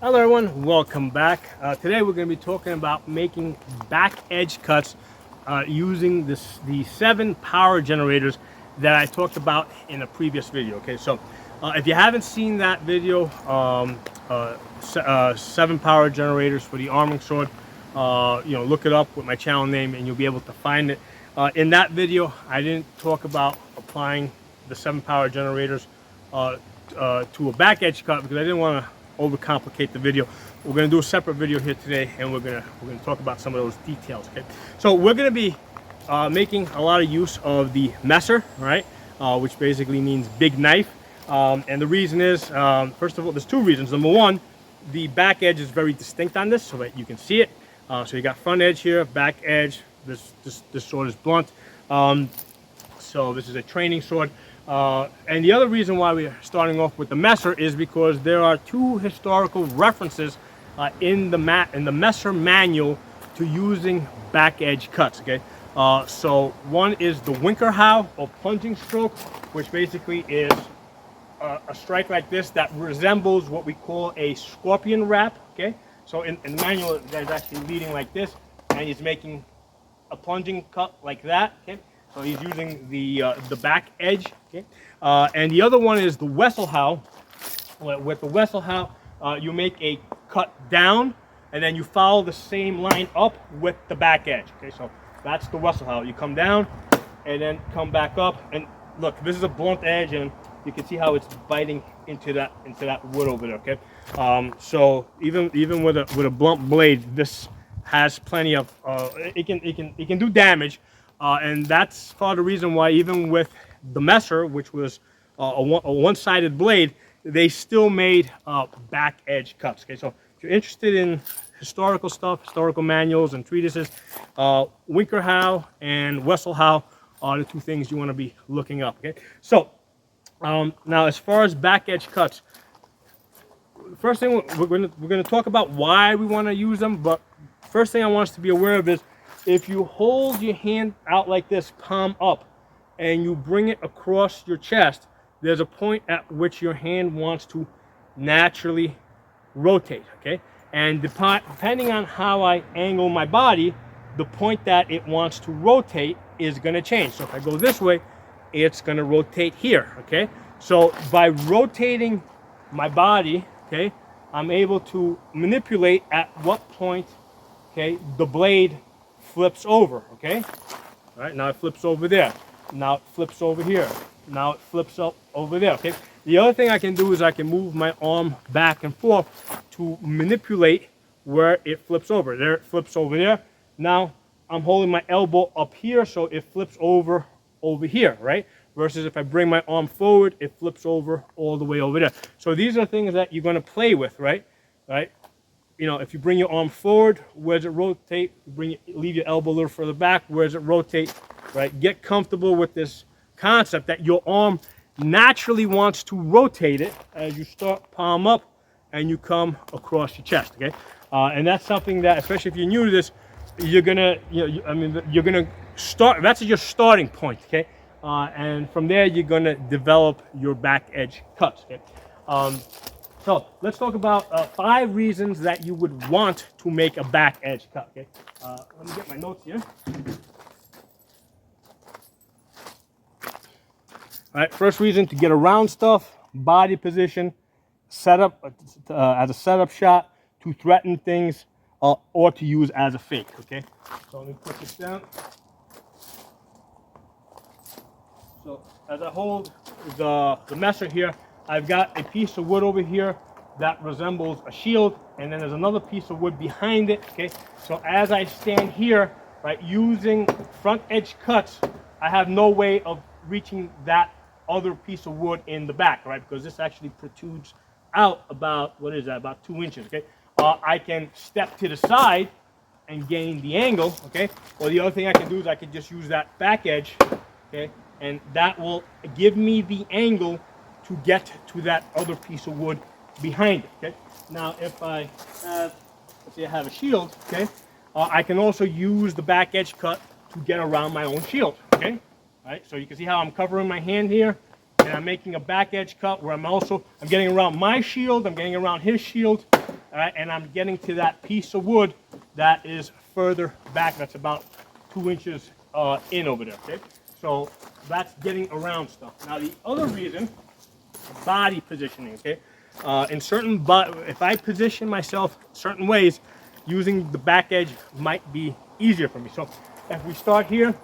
Hello everyone, welcome back. Today we're going to be talking about making back edge cuts using the 7 power generators that I talked about in a previous video. Okay, so if you haven't seen that video, 7 power generators for the arming sword, look it up with my channel name and you'll be able to find it. In that video, I didn't talk about applying the 7 power generators to a back edge cut because I didn't want to overcomplicate the video. We're going to do a separate video here today, and we're going to talk about some of those details. Okay, so we're going to be making a lot of use of the Messer, right? Which basically means big knife. And the reason is, first of all, there's 2 reasons. Number one, the back edge is very distinct on this, so that you can see it. So you got front edge here, back edge. This sword is blunt. So this is a training sword. And the other reason why we're starting off with the Messer is because there are 2 historical references in the Messer manual to using back edge cuts. Okay, so one is the Winkelhaus or plunging stroke, which basically is a strike like this that resembles what we call a scorpion wrap. Okay, so in the manual, the guy's actually leading like this, and he's making a plunging cut like that. Okay. So he's using the back edge, okay? And the other one is the Wesselhaus. With the Wesselhaus, you make a cut down, and then you follow the same line up with the back edge, okay? So that's the Wesselhaus. You come down, and then come back up, and look, this is a blunt edge, and you can see how it's biting into that wood over there, okay? So even with a blunt blade, this has plenty of it can do damage. And that's part of the reason why even with the Messer, which was a one-sided blade, they still made back edge cuts. Okay, so if you're interested in historical stuff, historical manuals and treatises, Winkelhaus and Wesselhaus are the 2 things you want to be looking up. Okay, so now as far as back edge cuts, first thing we're going to talk about why we want to use them, but first thing I want us to be aware of is if you hold your hand out like this, palm up, and you bring it across your chest, there's a point at which your hand wants to naturally rotate, okay? And depending on how I angle my body, the point that it wants to rotate is going to change. So if I go this way, it's going to rotate here, okay? So by rotating my body, okay, I'm able to manipulate at what point, okay, the blade flips over, okay? All right, now it flips over there. Now it flips over here. Now it flips up over there, okay? The other thing I can do is I can move my arm back and forth to manipulate where it flips over. There it flips over there. Now I'm holding my elbow up here, so it flips over here, right? Versus if I bring my arm forward, it flips over all the way over there. So these are things that you're going to play with, right? Right? You know, if you bring your arm forward, where does it rotate? Leave your elbow a little further back, where does it rotate? Right? Get comfortable with this concept that your arm naturally wants to rotate it as you start palm up and you come across your chest. Okay, and that's something that, especially if you're new to this, you're gonna, you're gonna start. That's your starting point. Okay, and from there you're gonna develop your back edge cuts. Okay. So let's talk about 5 reasons that you would want to make a back edge cut. Okay, let me get my notes here. All right, first reason, to get around stuff, body position, setup as a setup shot, to threaten things, or to use as a fake. Okay, so let me put this down. So as I hold the Messer here, I've got a piece of wood over here that resembles a shield, and then there's another piece of wood behind it, okay? So as I stand here, right, using front edge cuts, I have no way of reaching that other piece of wood in the back, right? Because this actually protrudes out about, what is that, about 2 inches, okay? I can step to the side and gain the angle, okay? Or the other thing I can do is I can just use that back edge, okay? And that will give me the angle to get to that other piece of wood behind it, okay? Now, if I have, let's say I have a shield, okay? I can also use the back edge cut to get around my own shield, okay? All right, so you can see how I'm covering my hand here, and I'm making a back edge cut where I'm getting around my shield, I'm getting around his shield, all right, and I'm getting to that piece of wood that is further back. That's about 2 inches in over there, okay? So that's getting around stuff. Now the other reason, body positioning, okay? If I position myself certain ways, using the back edge might be easier for me. So if we start here,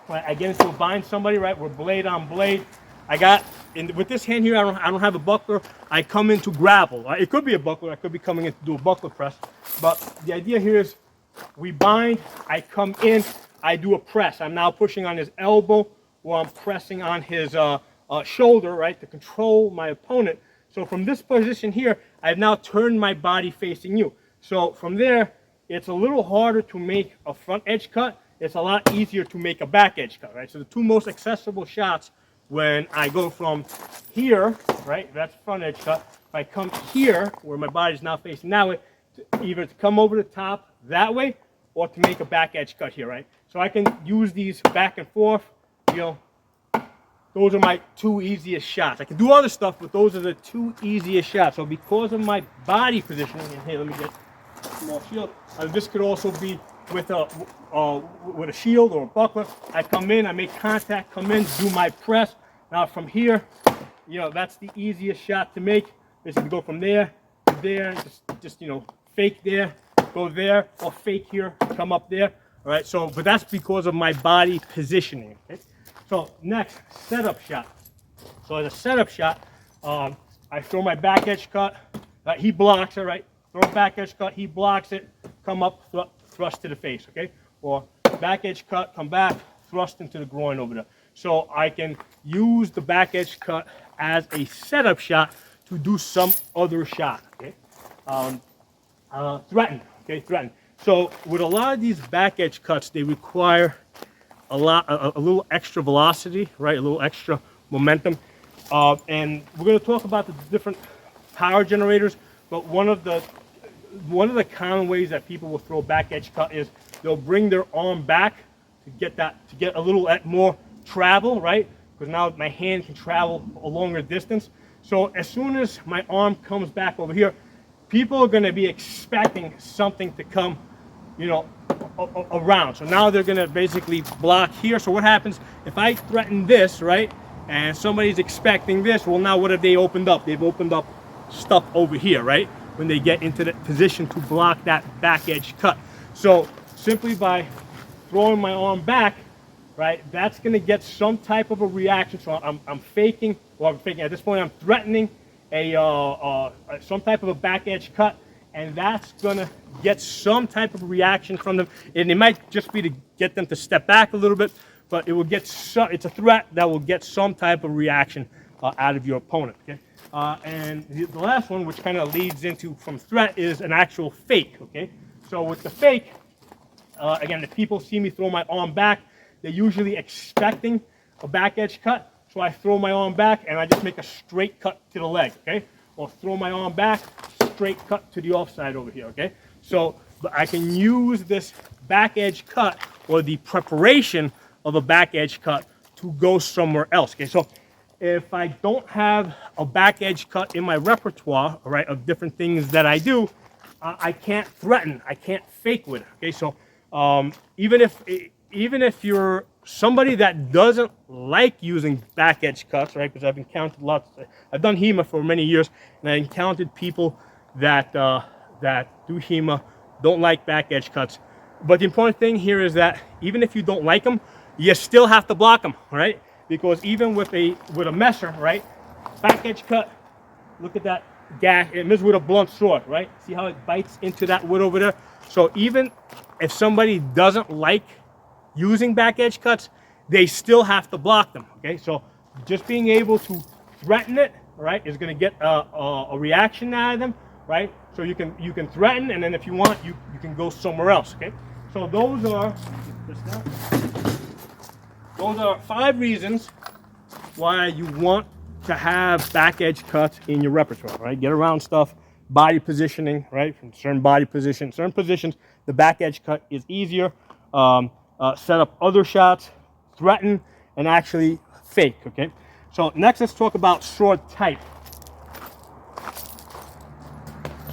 right, I get into a bind somebody, right? We're blade on blade. With this hand here, I don't have a buckler. I come in to grapple. It could be a buckler. I could be coming in to do a buckler press. But the idea here is we bind, I come in, I do a press. I'm now pushing on his elbow or I'm pressing on his shoulder, right, to control my opponent. So from this position here, I've now turned my body facing you. So from there, it's a little harder to make a front edge cut. It's a lot easier to make a back edge cut, right? So the two most accessible shots when I go from here, right, that's front edge cut. If I come here, where my body's now facing that way, either to come over the top that way or to make a back edge cut here, right? So I can use these back and forth, you know. Those are my two easiest shots. I can do other stuff, but those are the two easiest shots. So because of my body positioning, and hey, let me get a small shield. This could also be with a shield or a buckler. I come in, I make contact, come in, do my press. Now from here, you know, that's the easiest shot to make. Basically go from there to there, just you know, fake there, go there, or fake here, come up there. All right, so, but that's because of my body positioning, okay? So next, setup shot. So as a setup shot, I throw my back edge cut. He blocks it, right? Throw back edge cut, he blocks it, come up, thrust to the face, okay? Or back edge cut, come back, thrust into the groin over there. So I can use the back edge cut as a setup shot to do some other shot, okay? Threaten, okay, threaten. So with a lot of these back edge cuts, they require a little extra velocity, right? A little extra momentum. And we're going to talk about the different power generators, but one of the common ways that people will throw back edge cut is they'll bring their arm back to get a little more travel, right? Because now my hand can travel a longer distance. So as soon as my arm comes back over here, people are going to be expecting something to come, you know, around. So now they're going to basically block here. So what happens if I threaten this, right, and somebody's expecting this? Well, now what have they opened up? They've opened up stuff over here, right, when they get into the position to block that back edge cut. So simply by throwing my arm back, right, that's going to get some type of a reaction. So I'm faking, at this point I'm threatening some type of a back edge cut, and that's gonna get some type of reaction from them. And it might just be to get them to step back a little bit, but it will get it's a threat that will get some type of reaction out of your opponent, okay? And the last one, which kind of leads into from threat, is an actual fake, okay? So with the fake, again, if people see me throw my arm back, they're usually expecting a back edge cut. So I throw my arm back and I just make a straight cut to the leg, okay? Or throw my arm back, straight cut to the offside over here, okay? So I can use this back edge cut or the preparation of a back edge cut to go somewhere else, okay? So if I don't have a back edge cut in my repertoire, all right, of different things that I do, I can't threaten, I can't fake with it, okay? So even if you're somebody that doesn't like using back edge cuts, right? Because I've encountered lots. I've done HEMA for many years, and I encountered people that do HEMA don't like back edge cuts. But the important thing here is that even if you don't like them, you still have to block them, right? Because even with a messer, right? Back edge cut. Look at that gash. It is with a blunt sword, right? See how it bites into that wood over there? So even if somebody doesn't like using back edge cuts, they still have to block them, okay? So just being able to threaten it, right, is going to get a reaction out of them, right? So you can threaten, and then if you want, you can go somewhere else, okay? So those are 5 reasons why you want to have back edge cuts in your repertoire, right? Get around stuff, body positioning, right? From certain body positions, certain positions, the back edge cut is easier. Set up other shots, threaten, and actually fake, okay? So next, let's talk about sword type.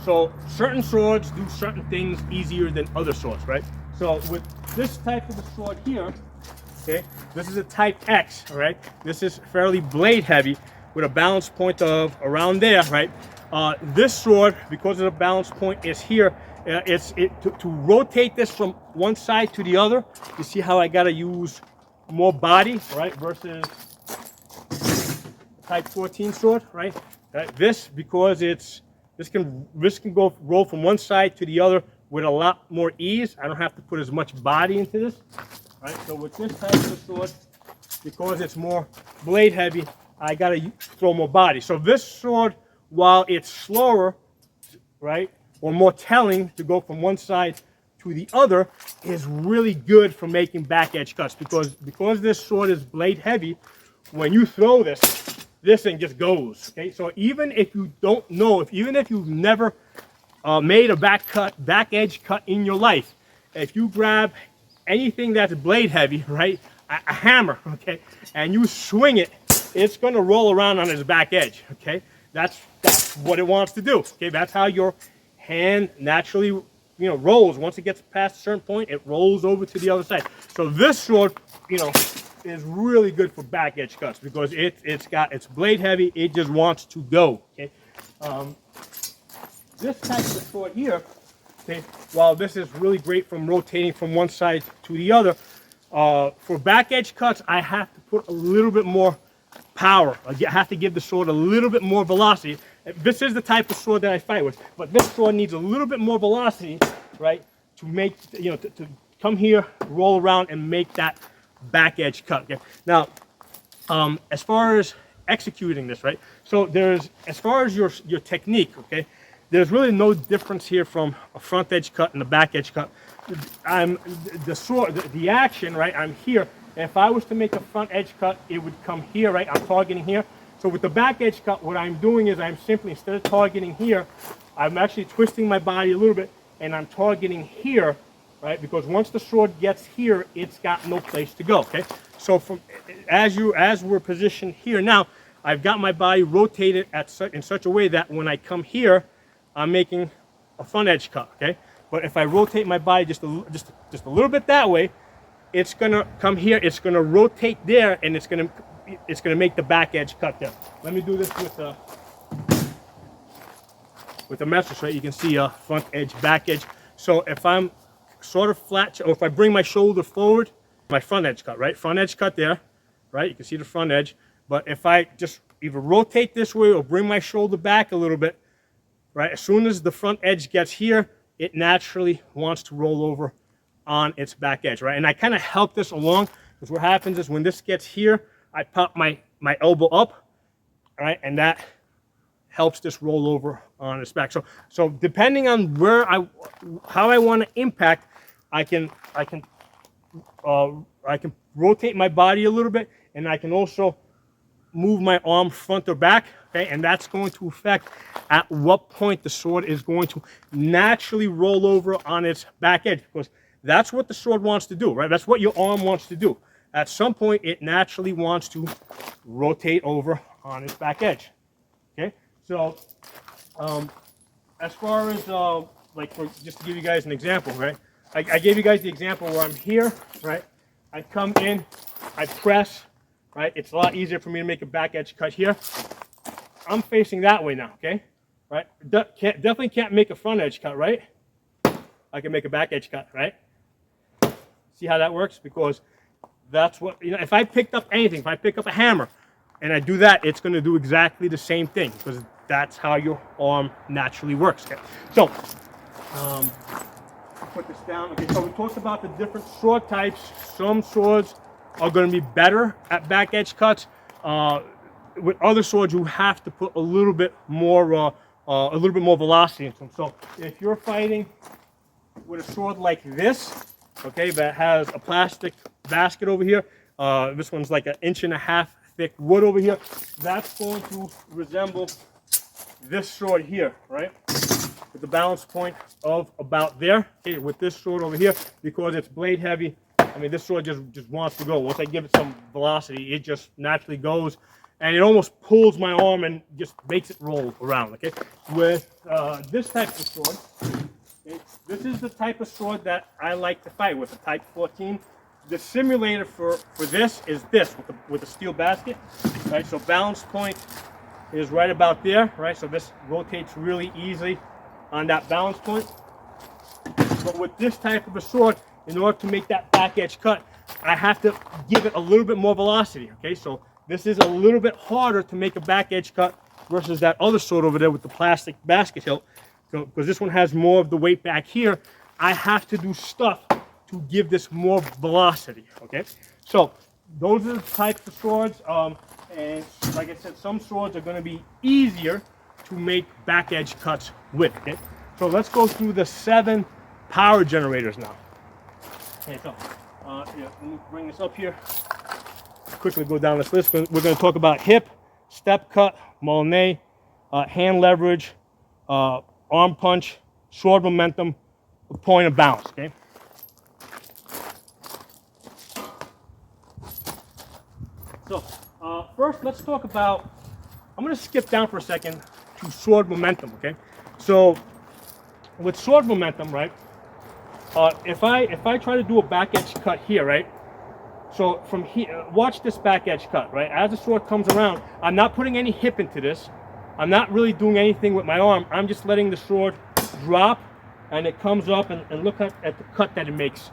So certain swords do certain things easier than other swords, right? So with this type of the sword here, okay, this is a type X, all right? This is fairly blade heavy with a balance point of around there, right? This sword, because of the balance point is here, to rotate this from one side to the other. You see how I gotta use more body, right? Versus type 14 sword, right? This, because this can go roll from one side to the other with a lot more ease. I don't have to put as much body into this, right? So with this type of sword, because it's more blade heavy, I gotta throw more body. So this sword, while it's slower, right, or more telling to go from one side to the other, is really good for making back edge cuts, because this sword is blade heavy. When you throw this thing just goes. Okay, so even if you don't know, even if you've never made a back edge cut in your life, if you grab anything that's blade heavy, right, a hammer, okay, and you swing it, it's going to roll around on its back edge. Okay, that's what it wants to do. Okay, that's how your hand naturally, rolls. Once it gets past a certain point, it rolls over to the other side. So this sword, is really good for back edge cuts, because it's blade heavy. It just wants to go. Okay, this type of sword here, okay, while this is really great from rotating from one side to the other, for back edge cuts, I have to put a little bit more power. I have to give the sword a little bit more velocity. This is the type of sword that I fight with, but this sword needs a little bit more velocity, right, to make, to come here, roll around, and make that back edge cut. Okay, now as far as executing this, right, so as far as your technique, okay, there's really no difference here from a front edge cut and a back edge cut. The action, right, I'm here. If I was to make a front edge cut, it would come here, right, I'm targeting here. So with the back edge cut, what I'm doing is I'm simply, instead of targeting here, I'm actually twisting my body a little bit, and I'm targeting here, right? Because once the sword gets here, it's got no place to go. Okay. So as we're positioned here now, I've got my body rotated in such a way that when I come here, I'm making a front edge cut. Okay. But if I rotate my body just a little bit that way, it's gonna come here. It's gonna rotate there, and it's gonna make the back edge cut there. Let me do this with a measure, right? You can see front edge, back edge. So if I'm sort of flat, or if I bring my shoulder forward, my front edge cut, right? Front edge cut there, right? You can see the front edge. But if I just either rotate this way or bring my shoulder back a little bit, right? As soon as the front edge gets here, it naturally wants to roll over on its back edge, right? And I kind of help this along, because what happens is when this gets here, I pop my elbow up, right? And that helps this roll over on its back. So depending on how I want to impact, I can rotate my body a little bit, and I can also move my arm front or back. Okay, and that's going to affect at what point the sword is going to naturally roll over on its back edge, because that's what the sword wants to do, right? That's what your arm wants to do. At some point, it naturally wants to rotate over on its back edge. Okay, so as far as just to give you guys an example, right? I gave you guys the example where I'm here, right? I come in, I press, right? It's a lot easier for me to make a back edge cut here. I'm facing that way now, okay? Right? Definitely can't make a front edge cut, right? I can make a back edge cut, right? See how that works? Because that's what, if I picked up anything, if I pick up a hammer and I do that, it's going to do exactly the same thing, because that's how your arm naturally works. Okay? So, put this down. Okay, so we talked about the different sword types. Some swords are going to be better at back edge cuts. With other swords, you have to put a little bit more velocity into them. So if you're fighting with a sword like this, okay, that has a plastic basket over here, this one's like 1.5 inches thick wood over here, that's going to resemble this sword here, right? With the balance point of about there. Okay, with this sword over here, because it's blade heavy, I mean, this sword just wants to go. Once I give it some velocity, it just naturally goes. and it almost pulls my arm and just makes it roll around. Okay, with this type of sword, this is the type of sword that I like to fight with, a Type 14. The simulator for this is this with the steel basket, right? So balance point is right about there, right? So this rotates really easily on that balance point. But with this type of a sword, in order to make that back edge cut, I have to give it a little bit more velocity, okay? So this is a little bit harder to make a back edge cut versus that other sword over there with the plastic basket hilt. So, because this one has more of the weight back here, I have to do stuff to give this more velocity, okay? So those are the types of swords, and like I said, some swords are gonna be easier to make back edge cuts with, okay? So let's go through the 7 power generators now. Okay, so yeah, let me bring this up here. Quickly go down this list. We're going to talk about hip, step cut, Molyneux, hand leverage, arm punch, sword momentum, point of balance. Okay. So first, let's talk about. I'm going to skip down for a second to sword momentum. Okay. So with sword momentum, right? If I try to do a back edge cut here, right? So from here, watch this back edge cut, right? As the sword comes around, I'm not putting any hip into this. I'm not really doing anything with my arm. I'm just letting the sword drop, and it comes up, and look at the cut that it makes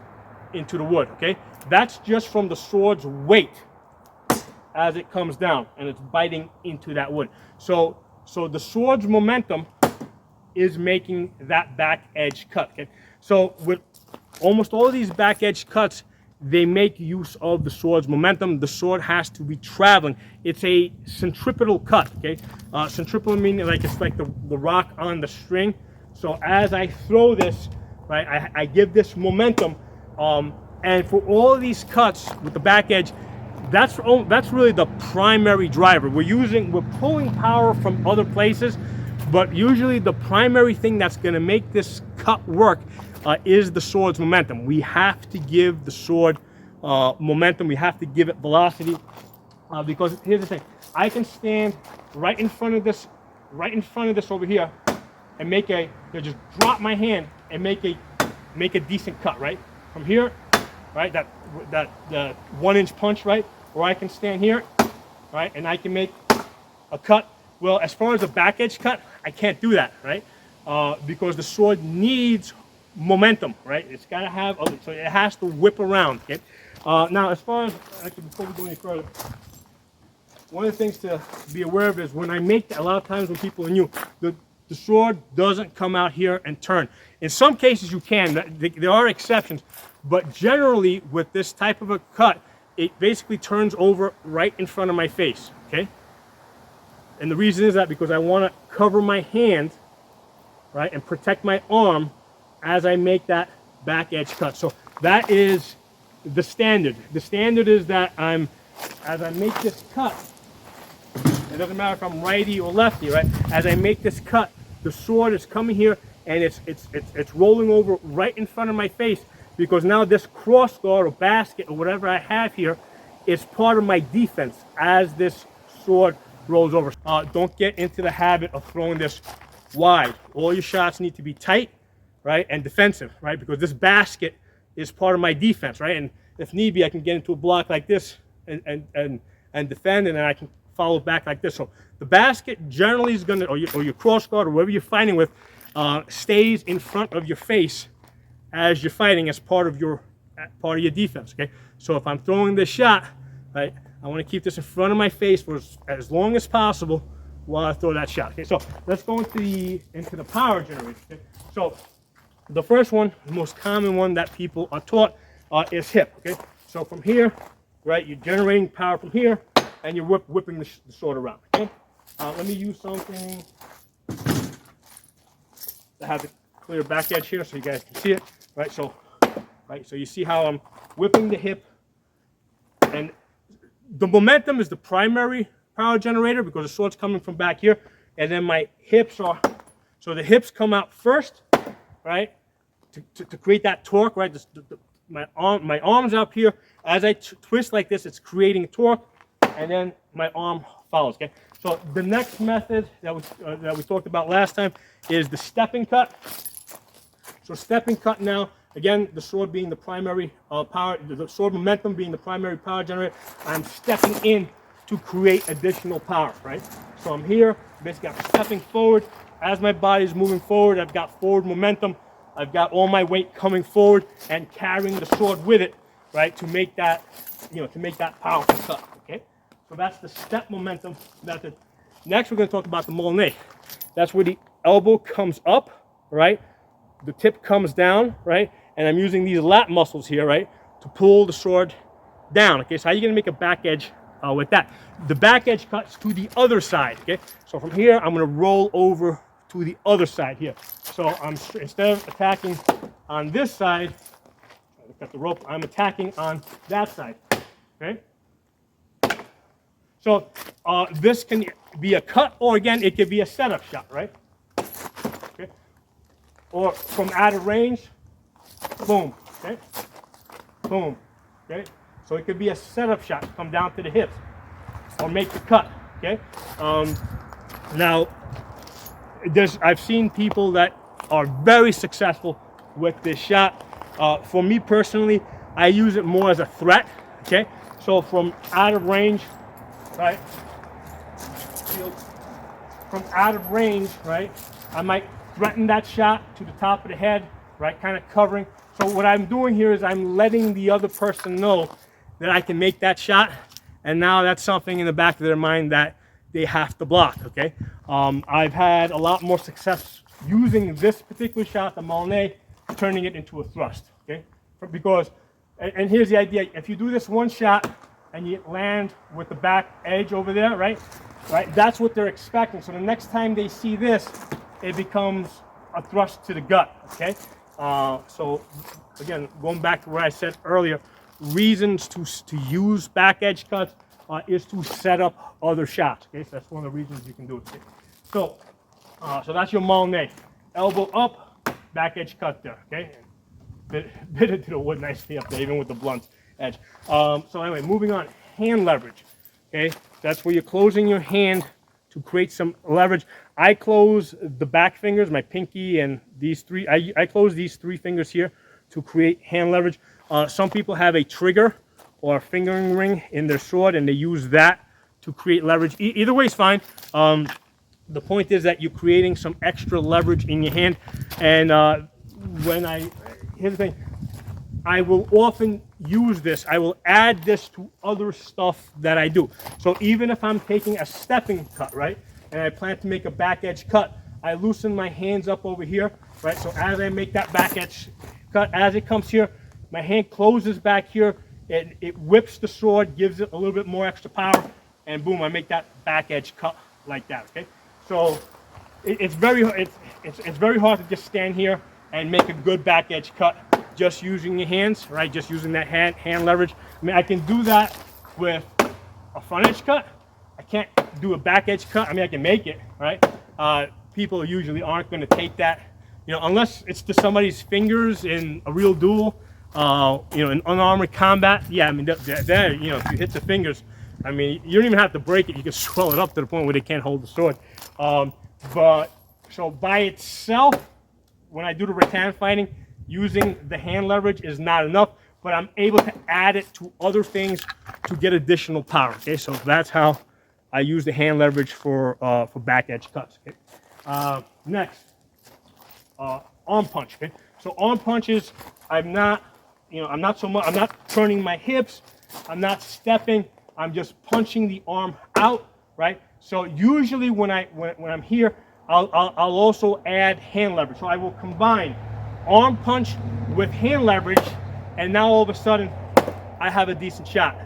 into the wood, okay? That's just from the sword's weight as it comes down, and it's biting into that wood. So the sword's momentum is making that back edge cut, okay? So with almost all of these back edge cuts, they make use of the sword's momentum. The sword has to be traveling. It's a centripetal cut, okay? Centripetal meaning like it's like the rock on the string. So as I throw this, right, I give this momentum, and for all of these cuts with the back edge, that's really the primary driver. We're pulling power from other places, but usually the primary thing that's going to make this cut work is the sword's momentum. We have to give the sword momentum. We have to give it velocity, because here's the thing: I can stand right in front of this over here, and just drop my hand and make a decent cut, right? From here, right? That the 1-inch punch, right? Or I can stand here, right? And I can make a cut. Well, as far as a back edge cut, I can't do that, right? Because the sword needs momentum, right? It's got to have, so it has to whip around, okay? Now, as far as, actually, before we go any further, one of the things to be aware of is when I make, a lot of times when people are new, the sword doesn't come out here and turn. In some cases you can, there are exceptions, but generally with this type of a cut, it basically turns over right in front of my face, okay? And the reason is that because I want to cover my hand, right, and protect my arm as I make that back edge cut. So that is the standard. The standard is that as I make this cut, it doesn't matter if I'm righty or lefty, right? As I make this cut, the sword is coming here and it's rolling over right in front of my face, because now this cross guard or basket or whatever I have here is part of my defense as this sword rolls over. Don't get into the habit of throwing this wide. All your shots need to be tight, right, and defensive, right, because this basket is part of my defense, right, and if need be, I can get into a block like this and defend, and then I can follow back like this. So the basket generally is going to, or your cross guard or whatever you're fighting with, stays in front of your face as you're fighting as part of your defense, okay? So if I'm throwing this shot, right, I want to keep this in front of my face for as long as possible while I throw that shot. Okay, so let's go into the power generator. Okay? So the first one, the most common one that people are taught, is hip. Okay, so from here, right, you're generating power from here, and you're whipping the sword around. Okay, let me use something that has a clear back edge here, so you guys can see it. Right, so you see how I'm whipping the hip, and the momentum is the primary power generator because the sword's coming from back here, and then my hips are, so the hips come out first, right, to create that torque, right. My arm's up here. As I twist like this, it's creating torque, and then my arm follows. Okay. So the next method that we talked about last time is the stepping cut. So stepping cut now, again, the sword being the primary power, the sword momentum being the primary power generator, I'm stepping in to create additional power, right? So I'm here, basically I'm stepping forward. As my body is moving forward, I've got forward momentum. I've got all my weight coming forward and carrying the sword with it, right? To make that, to make that powerful cut, okay? So that's the step momentum method. Next, we're gonna talk about the Molnay. That's where the elbow comes up, right? The tip comes down, right? And I'm using these lat muscles here, right? To pull the sword down, okay? So how are you gonna make a back edge with that? The back edge cuts to the other side, okay? So from here, I'm gonna roll over to the other side here. So instead of attacking on this side, cut the rope, I'm attacking on that side, okay? So this can be a cut, or again, it could be a setup shot, right? Okay. Or from out of range, boom, okay? Boom, okay? So it could be a setup shot, come down to the hips, or make the cut, okay? Now, I've seen people that are very successful with this shot. For me personally, I use it more as a threat, okay? So from out of range, right? From out of range, right? I might threaten that shot to the top of the head, right? Kind of covering. So what I'm doing here is I'm letting the other person know that I can make that shot, and now that's something in the back of their mind that they have to block, okay? I've had a lot more success using this particular shot, the Molnay, turning it into a thrust, okay? Because, and here's the idea, if you do this one shot and you land with the back edge over there, right? Right, that's what they're expecting. So the next time they see this, it becomes a thrust to the gut, okay? So again, going back to what I said earlier, reasons to use back edge cuts is to set up other shots, okay? So that's one of the reasons you can do it. Okay? So that's your Molnay. Elbow up, back edge cut there, okay? Bit it to the wood nicely up there, even with the blunt edge. So anyway, moving on, hand leverage, okay? That's where you're closing your hand to create some leverage. I close the back fingers, my pinky and these three, I close these three fingers here to create hand leverage. Some people have a trigger or a fingering ring in their sword and they use that to create leverage. Either way is fine. The point is that you're creating some extra leverage in your hand. And here's the thing, I will often use this. I will add this to other stuff that I do. So even if I'm taking a stepping cut, right, and I plan to make a back edge cut, I loosen my hands up over here, right? So as I make that back edge cut, as it comes here, my hand closes back here, and it whips the sword, gives it a little bit more extra power, and boom, I make that back edge cut like that, okay? So it's very hard to just stand here and make a good back edge cut just using your hands, right? Just using that hand leverage. I mean, I can do that with a front edge cut. I can't do a back edge cut. I mean, I can make it, right? People usually aren't going to take that, unless it's to somebody's fingers in a real duel, in unarmored combat. Yeah, I mean, there, if you hit the fingers, I mean, you don't even have to break it. You can swell it up to the point where they can't hold the sword. But so by itself, when I do the rattan fighting, using the hand leverage is not enough, but I'm able to add it to other things to get additional power. Okay, so that's how I use the hand leverage for back edge cuts. Okay, next, arm punch. Okay, so arm punches, I'm not turning my hips, I'm not stepping, I'm just punching the arm out, right? So usually when I'm here, I'll also add hand leverage. So I will combine arm punch with hand leverage, and now all of a sudden I have a decent shot.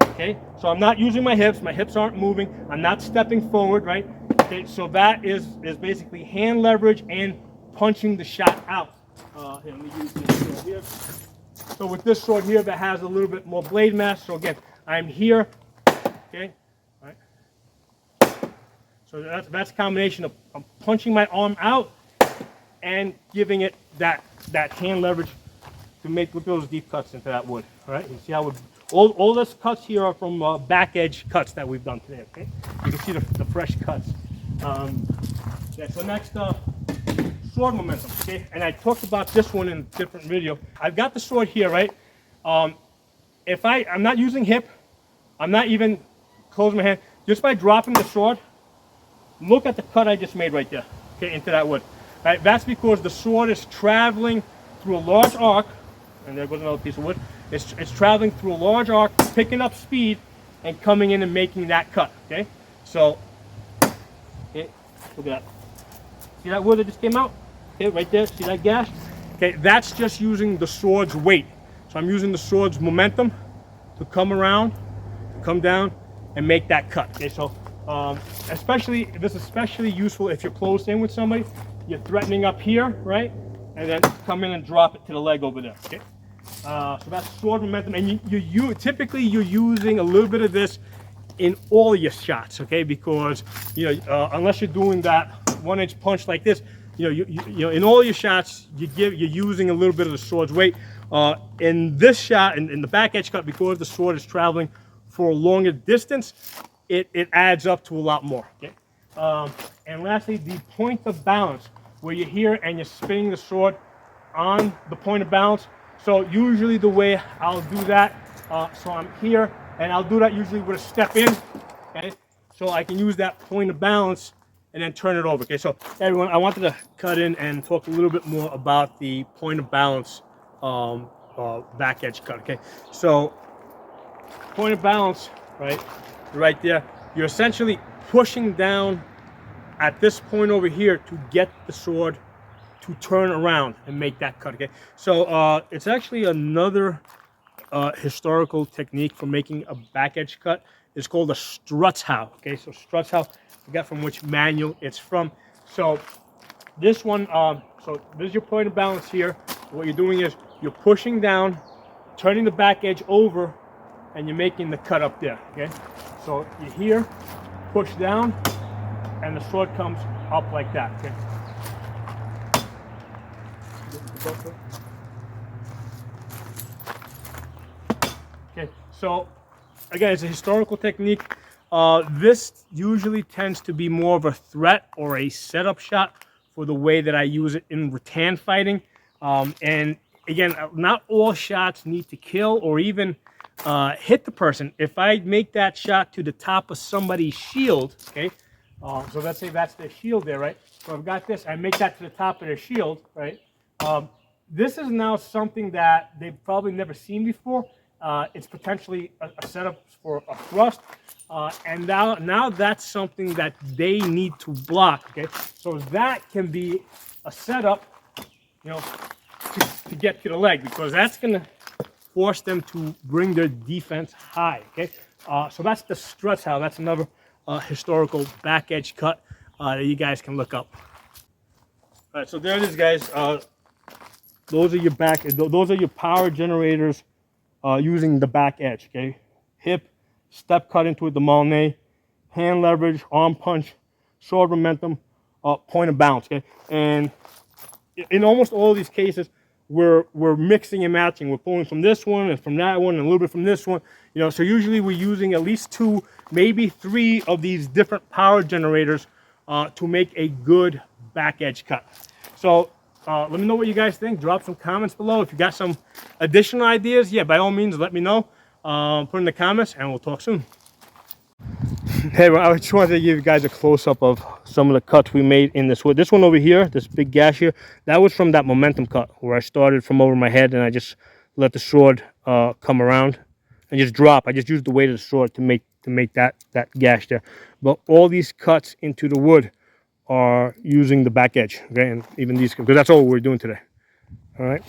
Okay, so I'm not using my hips aren't moving, I'm not stepping forward, right? Okay, so that is basically hand leverage and punching the shot out. Here, let me use this sword here. So with this sword here that has a little bit more blade mass, so again, I'm here, okay, all right? So that's a combination of punching my arm out and giving it that hand leverage to look at those deep cuts into that wood. All right, you see how All this cuts here are from back edge cuts that we've done today. Okay, you can see the fresh cuts. Yeah. So next, sword momentum. Okay, and I talked about this one in a different video. I've got the sword here, right? If I'm not using hip, I'm not even closing my hand. Just by dropping the sword, look at the cut I just made right there. Okay, into that wood. Right, that's because the sword is traveling through a large arc, and there goes another piece of wood. It's traveling through a large arc, picking up speed, and coming in and making that cut. Okay, so okay, look at that. See that wood that just came out? Okay, right there. See that gash? Okay, that's just using the sword's weight. So I'm using the sword's momentum to come around, come down, and make that cut. Okay, so this is especially useful if you're close in with somebody. You're threatening up here, right? And then come in and drop it to the leg over there. Okay. So that's sword momentum, and typically you're using a little bit of this in all your shots, okay? Because unless you're doing that 1-inch punch like this, in all your shots you're using a little bit of the sword's weight. In this shot, in the back edge cut, because the sword is traveling for a longer distance, it adds up to a lot more. Okay. And lastly, the point of balance, where you're here and you're spinning the sword on the point of balance. So usually the way I'll do that, so I'm here, and I'll do that usually with a step in, okay? So I can use that point of balance and then turn it over, okay? So everyone, I wanted to cut in and talk a little bit more about the point of balance back edge cut, okay? So point of balance, right there, you're essentially pushing down at this point over here to get the sword to turn around and make that cut, okay? So it's actually another historical technique for making a back edge cut. It's called a Strutzow, okay? So Strutzow, I forgot from which manual it's from. So this one, so this is your point of balance here. What you're doing is you're pushing down, turning the back edge over, and you're making the cut up there, okay? So you're here, push down, and the sword comes up like that, okay? Okay, so again, it's a historical technique. This usually tends to be more of a threat or a setup shot for the way that I use it in rattan fighting. And again, not all shots need to kill or even hit the person. If I make that shot to the top of somebody's shield, okay, so let's say that's their shield there, right? So I've got this, I make that to the top of their shield, right? This is now something that they've probably never seen before. It's potentially a setup for a thrust, and now that's something that they need to block. Okay, so that can be a setup, to get to the leg, because that's going to force them to bring their defense high. Okay, so that's the Strutzow. That's another historical back edge cut that you guys can look up. All right, so there it is, guys. Those are your power generators using the back edge, okay? Hip, step cut into it, the Molyneux, hand leverage, arm punch, sword momentum, point of balance, okay? And in almost all of these cases, we're mixing and matching. We're pulling from this one and from that one and a little bit from this one. So usually we're using at least 2, maybe 3 of these different power generators to make a good back edge cut. So let me know what you guys think. Drop some comments below. If you got some additional ideas, yeah, by all means, let me know. Put in the comments, and we'll talk soon. Hey, I just wanted to give you guys a close-up of some of the cuts we made in this wood. This one over here, this big gash here, that was from that momentum cut where I started from over my head, and I just let the sword come around and just drop. I just used the weight of the sword to make that gash there. But all these cuts into the wood are using the back edge, okay, and even these, because that's all we're doing today. All right.